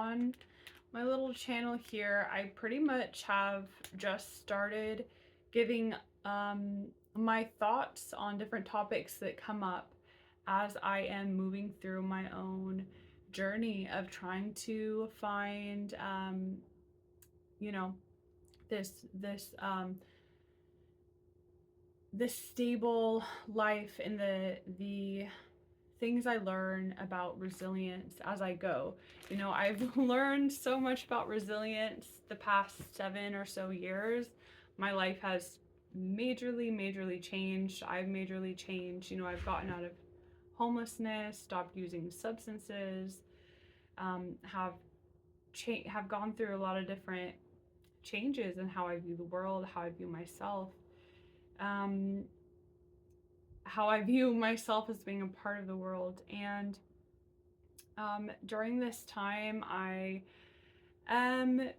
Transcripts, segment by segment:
on my little channel here, I pretty much have just started giving my thoughts on different topics that come up as I am moving through my own journey of trying to find, you know, this this stable life and the things I learn about resilience as I go. I've learned so much about resilience the past 7 or so years. My life has majorly changed. I've majorly changed. I've gotten out of homelessness, stopped using substances, have gone through a lot of different changes in how I view the world, how I view myself. How I view myself as being a part of the world. And during this time, I am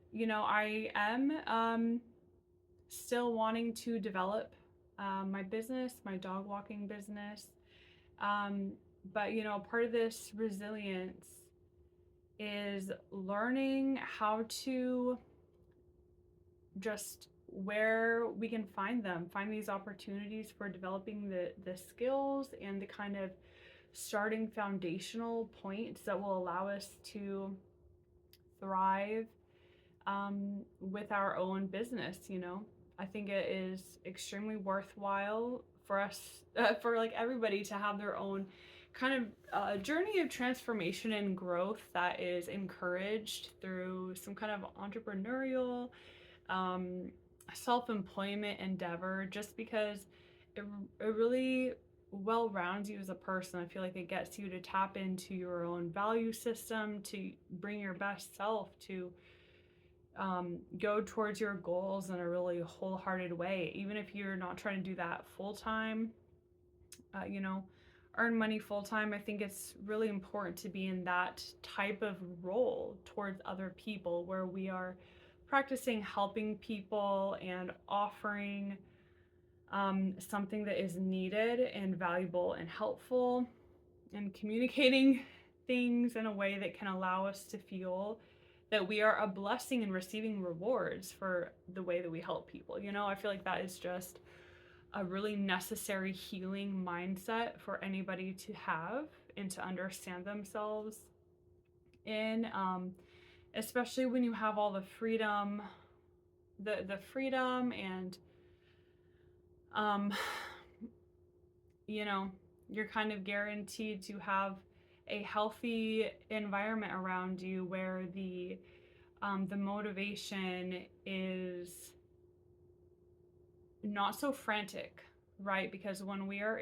still wanting to develop my business, my dog walking business. But part of this resilience is learning how to just where we can find these opportunities for developing the skills and the kind of starting foundational points that will allow us to thrive with our own business. I think it is extremely worthwhile for us, for like everybody to have their own kind of journey of transformation and growth that is encouraged through some kind of entrepreneurial self-employment endeavor, just because it really well rounds you as a person. I feel like it gets you to tap into your own value system, to bring your best self, to go towards your goals in a really wholehearted way. Even if you're not trying to do that full time, earn money full time, I think it's really important to be in that type of role towards other people where we are practicing helping people and offering something that is needed and valuable and helpful, and communicating things in a way that can allow us to feel that we are a blessing and receiving rewards for the way that we help people. I feel like that is just a really necessary healing mindset for anybody to have and to understand themselves in, especially when you have all the freedom, the freedom and you're kind of guaranteed to have a healthy environment around you where the motivation is not so frantic, right? Because when we are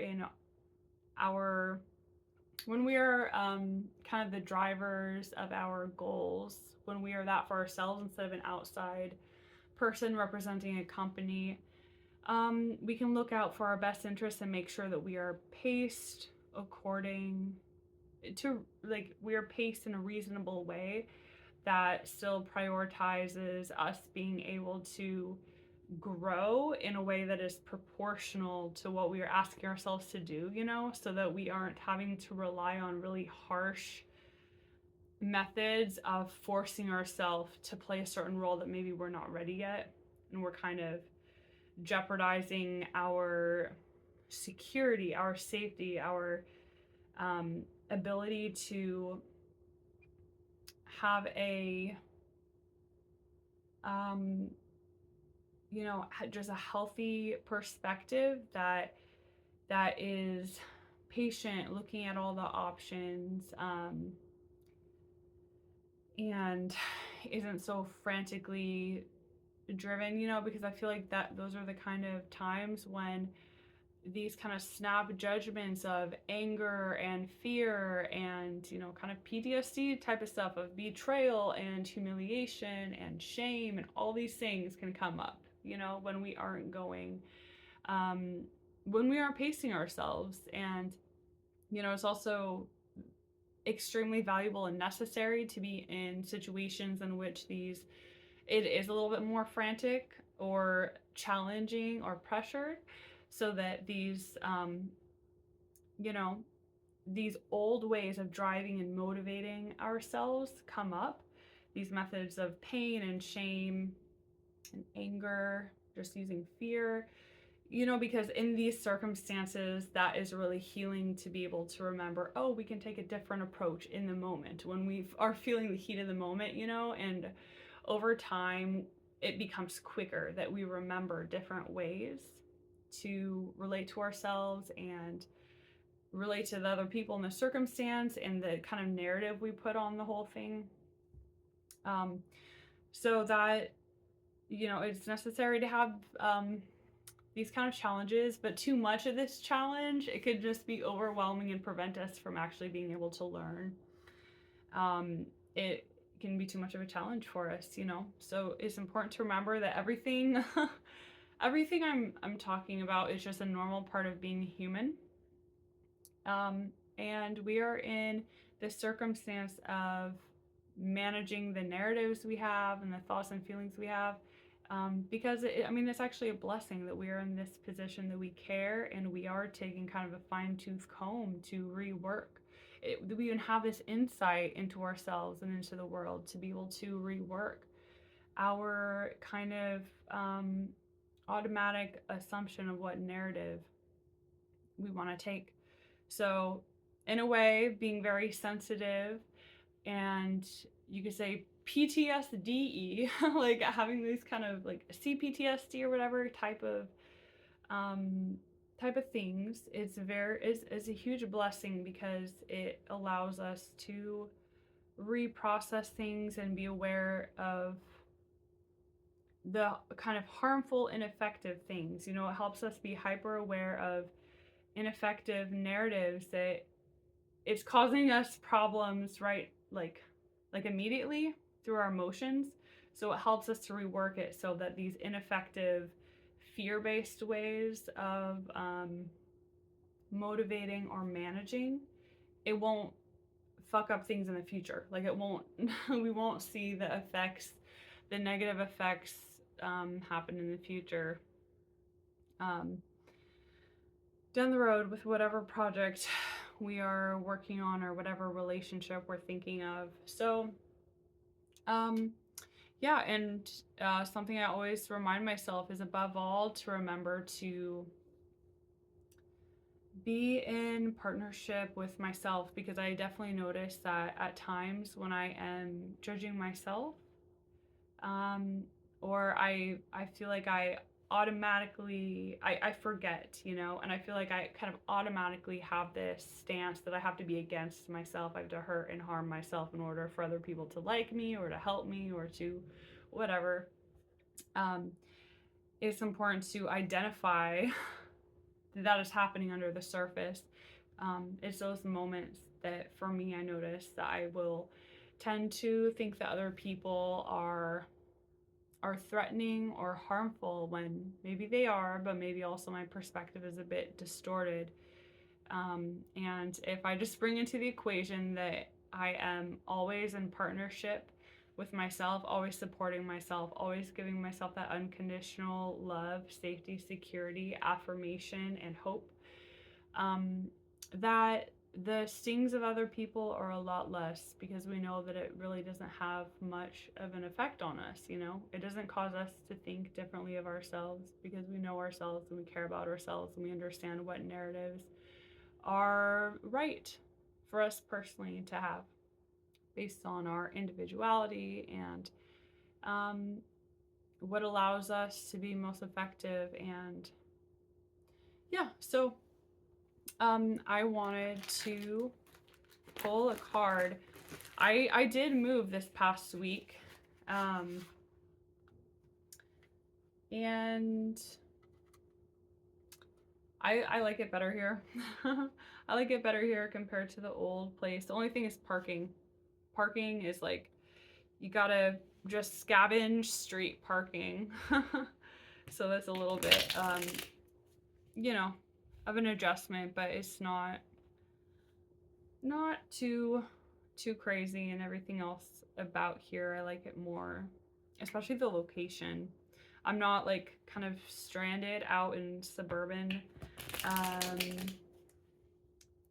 kind of the drivers of our goals, when we are that for ourselves instead of an outside person representing a company, we can look out for our best interests and make sure that we are paced according to, like, we are paced in a reasonable way that still prioritizes us being able to grow in a way that is proportional to what we are asking ourselves to do, so that we aren't having to rely on really harsh methods of forcing ourselves to play a certain role that maybe we're not ready yet, and we're kind of jeopardizing our security, our safety, our ability to have a just a healthy perspective that is patient, looking at all the options, and isn't so frantically driven, because I feel like that those are the kind of times when these kind of snap judgments of anger and fear and kind of PTSD type of stuff, of betrayal and humiliation and shame and all these things can come up, when we aren't going, when we aren't pacing ourselves. And it's also extremely valuable and necessary to be in situations in which it is a little bit more frantic or challenging or pressured, so that these these old ways of driving and motivating ourselves come up, these methods of pain and shame and anger, just using fear, because in these circumstances, that is really healing to be able to remember, oh, we can take a different approach in the moment when we are feeling the heat of the moment, and over time, it becomes quicker that we remember different ways to relate to ourselves and relate to the other people in the circumstance and the kind of narrative we put on the whole thing. So that, it's necessary to have these kind of challenges, but too much of this challenge, it could just be overwhelming and prevent us from actually being able to learn. It can be too much of a challenge for us, So it's important to remember that everything I'm talking about is just a normal part of being human. And we are in this circumstance of managing the narratives we have and the thoughts and feelings we have, because it's actually a blessing that we are in this position, that we care and we are taking kind of a fine-tooth comb to rework. We even have this insight into ourselves and into the world to be able to rework our kind of automatic assumption of what narrative we want to take. So in a way, being very sensitive, and you could say PTSD, like having these kind of like CPTSD or whatever type of things, is a huge blessing, because it allows us to reprocess things and be aware of the kind of harmful, ineffective things. It helps us be hyper aware of ineffective narratives that it's causing us problems, right? Like immediately through our emotions. So it helps us to rework it so that these ineffective, fear-based ways of motivating or managing, it won't fuck up things in the future. Like we won't see the negative effects happen in the future. Down the road with whatever project we are working on or whatever relationship we're thinking of. So, yeah, and something I always remind myself is, above all, to remember to be in partnership with myself, because I definitely notice that at times when I am judging myself, or I feel like I automatically I forget, and I feel like I kind of automatically have this stance that I have to be against myself. I have to hurt and harm myself in order for other people to like me or to help me or to whatever. It's important to identify that is happening under the surface. It's those moments that, for me, I notice that I will tend to think that other people are threatening or harmful, when maybe they are, but maybe also my perspective is a bit distorted. And if I just bring into the equation that I am always in partnership with myself, always supporting myself, always giving myself that unconditional love, safety, security, affirmation, and hope, that the stings of other people are a lot less, because we know that it really doesn't have much of an effect on us. It doesn't cause us to think differently of ourselves, because we know ourselves and we care about ourselves and we understand what narratives are right for us personally to have, based on our individuality and what allows us to be most effective. And yeah, so I wanted to pull a card. I did move this past week, and I like it better here. I like it better here compared to the old place. The only thing is parking. Parking is like, you gotta just scavenge street parking. So that's a little bit, of an adjustment, but it's not too crazy. And everything else about here, I like it more, especially the location. I'm not like kind of stranded out in suburban,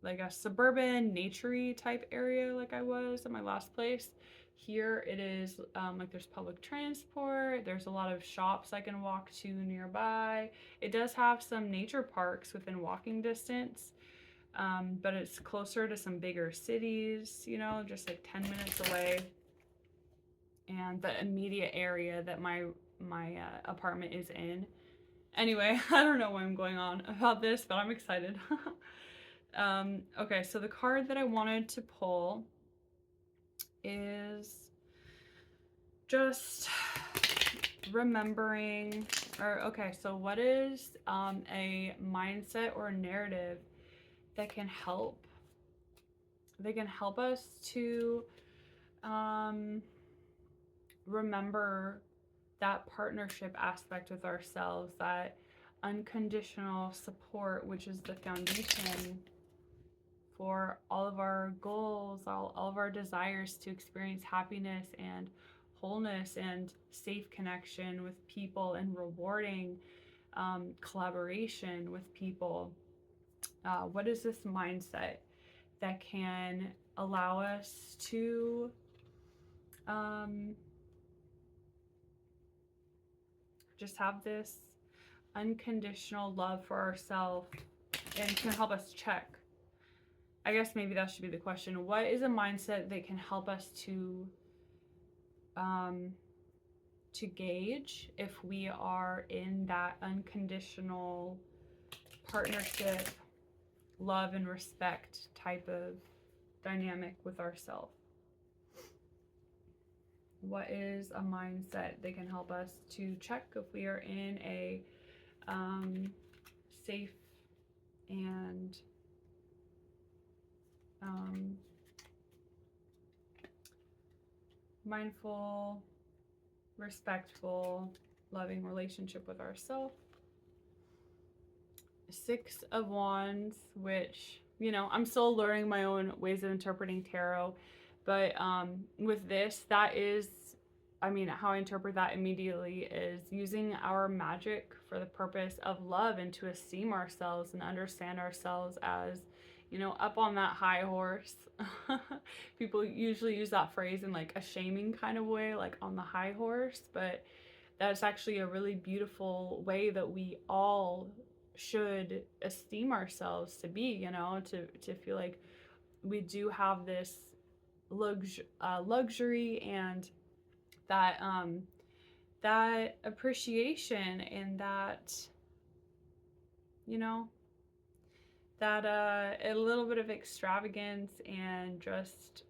like a suburban naturey type area like I was at my last place. Here it is like there's public transport, there's a lot of shops I can walk to nearby. It does have some nature parks within walking distance, but it's closer to some bigger cities, you know, just like 10 minutes away. And the immediate area that my apartment is in. Anyway, I don't know why I'm going on about this, but I'm excited. Okay, so the card that I wanted to pull is just remembering, or okay, so what is a mindset or a narrative that can help us to remember that partnership aspect with ourselves, that unconditional support, which is the foundation for all of our goals, all of our desires to experience happiness and wholeness and safe connection with people and rewarding collaboration with people. What is this mindset that can allow us to just have this unconditional love for ourselves and can help us check? I guess maybe that should be the question. What is a mindset that can help us to gauge if we are in that unconditional partnership, love and respect type of dynamic with ourselves? What is a mindset that can help us to check if we are in a safe and mindful, respectful, loving relationship with ourselves? Six of Wands, which, you know, I'm still learning my own ways of interpreting tarot, but with this, that is, I mean, how I interpret that immediately is using our magic for the purpose of love and to esteem ourselves and understand ourselves as, you know, up on that high horse. People usually use that phrase in like a shaming kind of way, like on the high horse, but that's actually a really beautiful way that we all should esteem ourselves to be, you know, to feel like we do have this luxury and that that appreciation and that, you know, that a little bit of extravagance and just,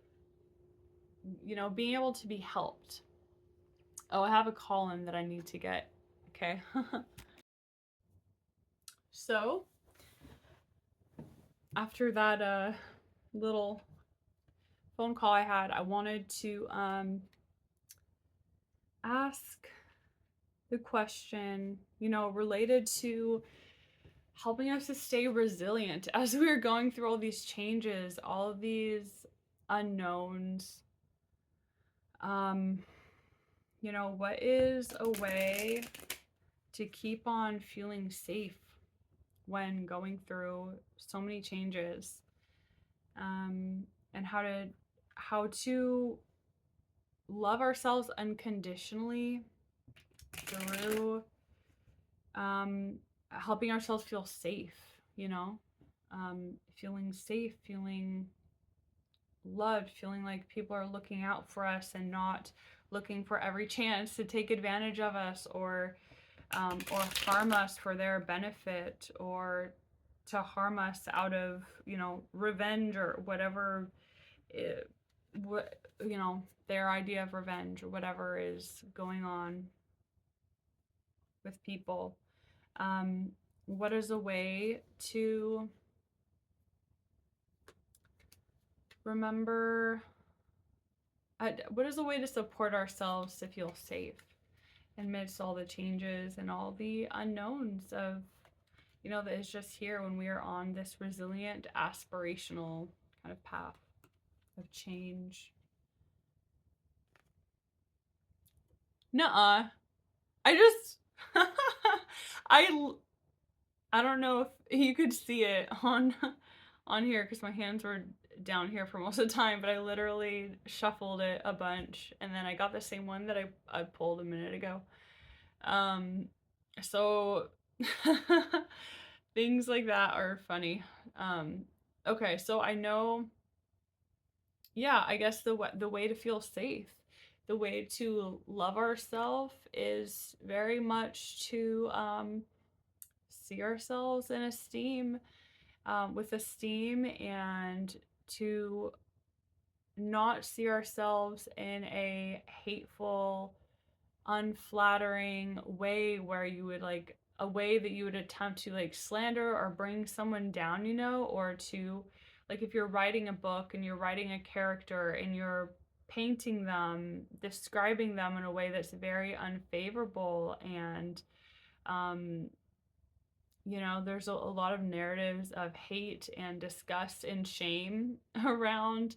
you know, being able to be helped. Oh, I have a call in that I need to get. Okay. So after that little phone call I had, I wanted to ask the question, you know, related to helping us to stay resilient as we are going through all these changes, all of these unknowns. You know, what is a way to keep on feeling safe when going through so many changes? And how to love ourselves unconditionally through helping ourselves feel safe, you know, feeling safe, feeling loved, feeling like people are looking out for us and not looking for every chance to take advantage of us or harm us for their benefit, or to harm us out of, you know, revenge or whatever what, you know, their idea of revenge or whatever is going on with people. What is a way to remember, what is a way to support ourselves to feel safe amidst all the changes and all the unknowns of, you know, that is just here when we are on this resilient, aspirational kind of path of change? Nuh-uh. I just, I don't know if you could see it on here because my hands were down here for most of the time, but I literally shuffled it a bunch, and then I got the same one that I pulled a minute ago. Um, so things like that are funny. Um, okay, so I know, yeah, I guess the way to feel safe, the way to love ourselves is very much to see ourselves in esteem, with esteem, and to not see ourselves in a hateful, unflattering way where you would like a way that you would attempt to like slander or bring someone down, or to like if you're writing a book and you're writing a character and you're painting them, describing them in a way that's very unfavorable and um there's a lot of narratives of hate and disgust and shame around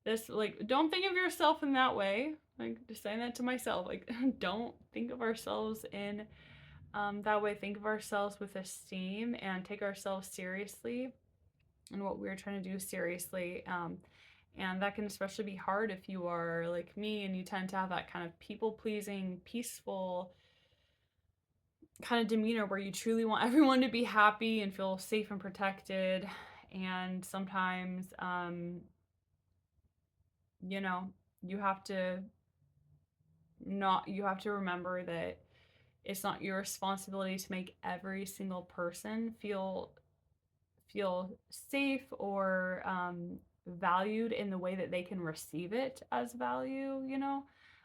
this. Like, don't think of yourself in that way. Like, just saying that to myself. Like, don't think of ourselves in that way. Think of ourselves with esteem and take ourselves seriously and what we're trying to do seriously. And that can especially be hard if you are like me and you tend to have that kind of people pleasing, peaceful kind of demeanor where you truly want everyone to be happy and feel safe and protected. And sometimes, you know, you have to you have to remember that it's not your responsibility to make every single person feel safe or valued in the way that they can receive it as value,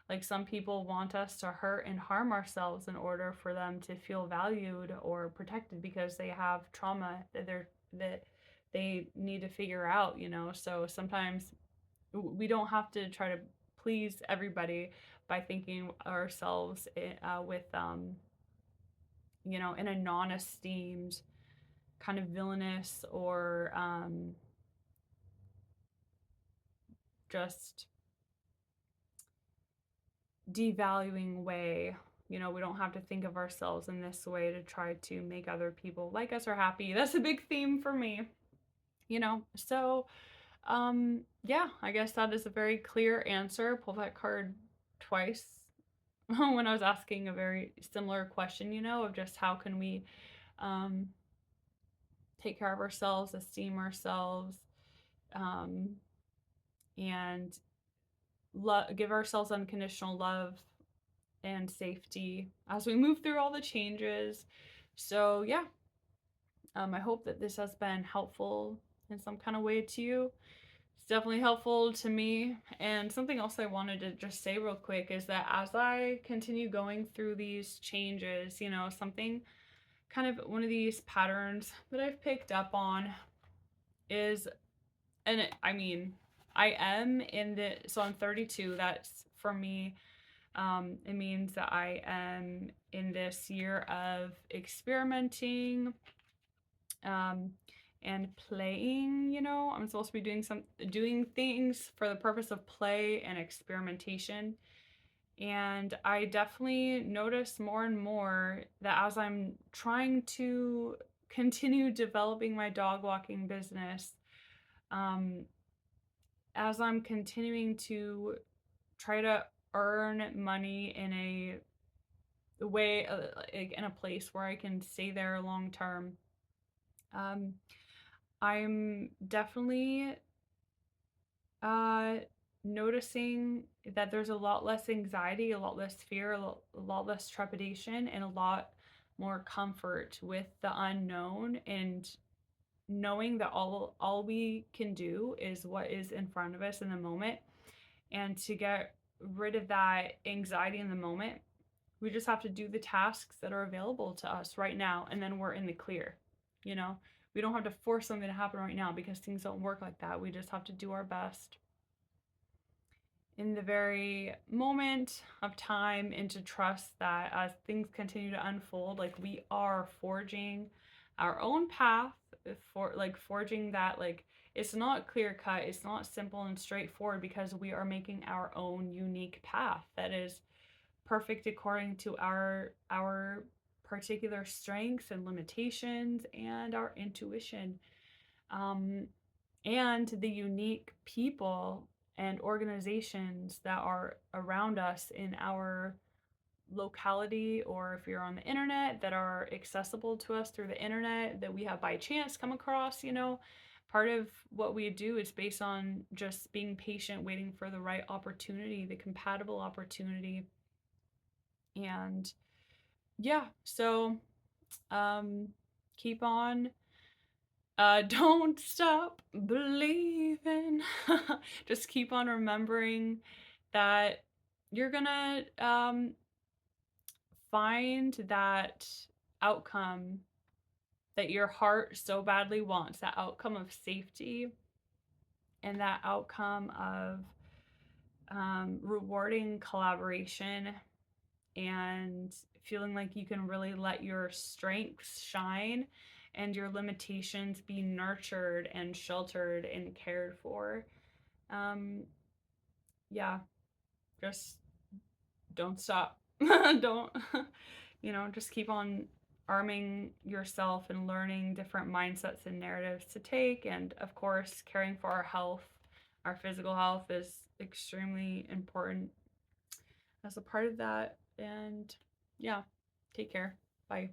Like some people want us to hurt and harm ourselves in order for them to feel valued or protected because they have trauma that they need to figure out, So sometimes we don't have to try to please everybody by thinking ourselves with in a non-esteemed kind of villainous or just devaluing way. We don't have to think of ourselves in this way to try to make other people like us or happy. That's a big theme for me, So, yeah, I guess that is a very clear answer. Pull that card twice when I was asking a very similar question, of just how can we um, take care of ourselves, esteem ourselves, um, and give ourselves unconditional love and safety as we move through all the changes. So, yeah, I hope that this has been helpful in some kind of way to you. It's definitely helpful to me. And something else I wanted to just say real quick is that as I continue going through these changes, something kind of one of these patterns that I've picked up on is, I mean, I am in so I'm 32. That's for me. It means that I am in this year of experimenting, and playing. I'm supposed to be doing things for the purpose of play and experimentation. And I definitely notice more and more that as I'm trying to continue developing my dog walking business, um, as I'm continuing to try to earn money in a way, in a place where I can stay there long term, I'm definitely uh, noticing that there's a lot less anxiety, a lot less fear, a lot less trepidation, and a lot more comfort with the unknown, and knowing that all we can do is what is in front of us in the moment. And to get rid of that anxiety in the moment, we just have to do the tasks that are available to us right now, and then we're in the clear. You know, we don't have to force something to happen right now because things don't work like that. We just have to do our best in the very moment of time, and to trust that as things continue to unfold, like we are forging our own path, for like forging that, like it's not clear cut, it's not simple and straightforward, because we are making our own unique path that is perfect according to our particular strengths and limitations and our intuition. um and the unique people and organizations that are around us in our locality, or if you're on the internet, that are accessible to us through the internet that we have by chance come across. Part of what we do is based on just being patient, waiting for the right opportunity, the compatible opportunity. And yeah, so keep on. Don't stop believing. Just keep on remembering that you're gonna find that outcome that your heart so badly wants, that outcome of safety and that outcome of rewarding collaboration and feeling like you can really let your strengths shine and your limitations be nurtured and sheltered and cared for. Um, yeah, just don't stop. Don't, just keep on arming yourself and learning different mindsets and narratives to take. And of course, caring for our health, our physical health is extremely important as a part of that. And yeah, take care. Bye.